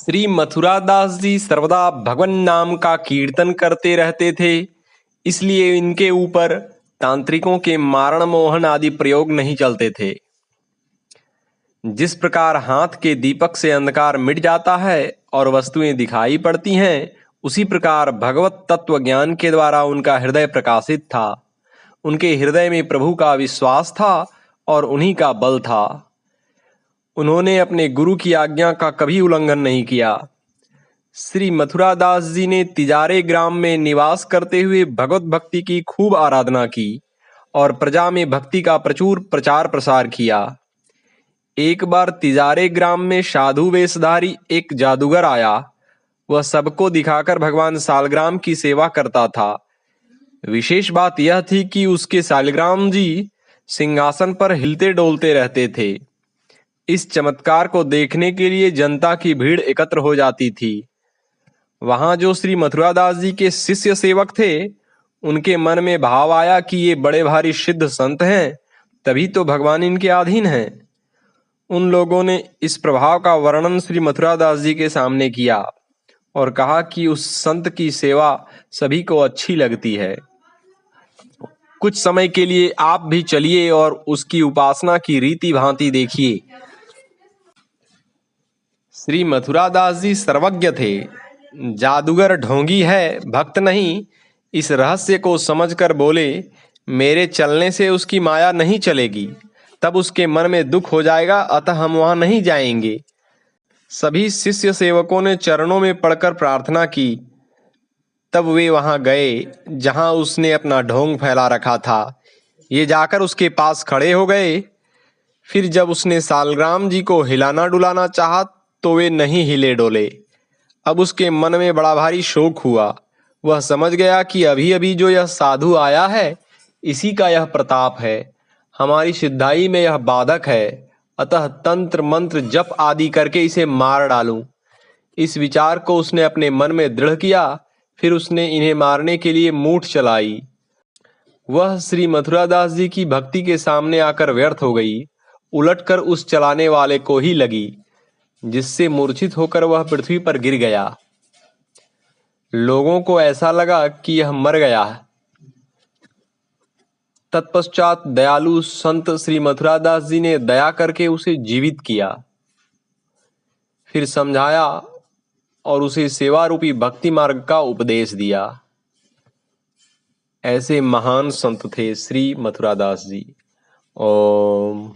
श्री मथुरादास जी सर्वदा भगवान नाम का कीर्तन करते रहते थे, इसलिए इनके ऊपर तांत्रिकों के मारण मोहन आदि प्रयोग नहीं चलते थे। जिस प्रकार हाथ के दीपक से अंधकार मिट जाता है और वस्तुएं दिखाई पड़ती हैं, उसी प्रकार भगवत तत्व ज्ञान के द्वारा उनका हृदय प्रकाशित था। उनके हृदय में प्रभु का विश्वास था और उन्हीं का बल था। उन्होंने अपने गुरु की आज्ञा का कभी उल्लंघन नहीं किया। श्री मथुरादास जी ने तिजारे ग्राम में निवास करते हुए भगवत भक्ति की खूब आराधना की और प्रजा में भक्ति का प्रचुर प्रचार प्रसार किया। एक बार तिजारे ग्राम में साधु वेशधारी एक जादूगर आया। वह सबको दिखाकर भगवान सालग्राम की सेवा करता था। विशेष बात यह थी कि उसके सालग्राम जी सिंहासन पर हिलते डोलते रहते थे। इस चमत्कार को देखने के लिए जनता की भीड़ एकत्र हो जाती थी। वहां जो श्री मथुरादास जी के शिष्य सेवक थे, उनके मन में भाव आया कि ये बड़े भारी सिद्ध संत हैं, तभी तो भगवान इनके अधीन हैं। उन लोगों ने इस प्रभाव का वर्णन श्री मथुरादास जी के सामने किया और कहा कि उस संत की सेवा सभी को अच्छी लगती है। कुछ समय के लिए आप भी चलिए और उसकी उपासना की रीति भांति देखिए। श्री मथुरादास जी सर्वज्ञ थे। जादूगर ढोंगी है, भक्त नहीं। इस रहस्य को समझकर बोले, मेरे चलने से उसकी माया नहीं चलेगी, तब उसके मन में दुख हो जाएगा, अतः हम वहां नहीं जाएंगे। सभी शिष्य सेवकों ने चरणों में पड़कर प्रार्थना की। तब वे वहां गए जहां उसने अपना ढोंग फैला रखा था। ये जाकर उसके पास खड़े हो गए। फिर जब उसने सालग्राम जी को हिलाना डुलाना चाहा तो वे नहीं हिले डोले। अब उसके मन में बड़ा भारी शोक हुआ। वह समझ गया कि अभी अभी जो यह साधु आया है, इसी का यह प्रताप है। हमारी सिद्धाई में यह बाधक है, अतः तंत्र मंत्र जप आदि करके इसे मार डालूं। इस विचार को उसने अपने मन में दृढ़ किया। फिर उसने इन्हें मारने के लिए मूठ चलाई। वह श्री मथुरादास जी की भक्ति के सामने आकर व्यर्थ हो गई। उलटकर उस चलाने वाले को ही लगी, जिससे मूर्छित होकर वह पृथ्वी पर गिर गया। लोगों को ऐसा लगा कि यह मर गया है। तत्पश्चात दयालु संत श्री मथुरादास जी ने दया करके उसे जीवित किया। फिर समझाया और उसे सेवा रूपी भक्ति मार्ग का उपदेश दिया। ऐसे महान संत थे श्री मथुरादास जी। ओम।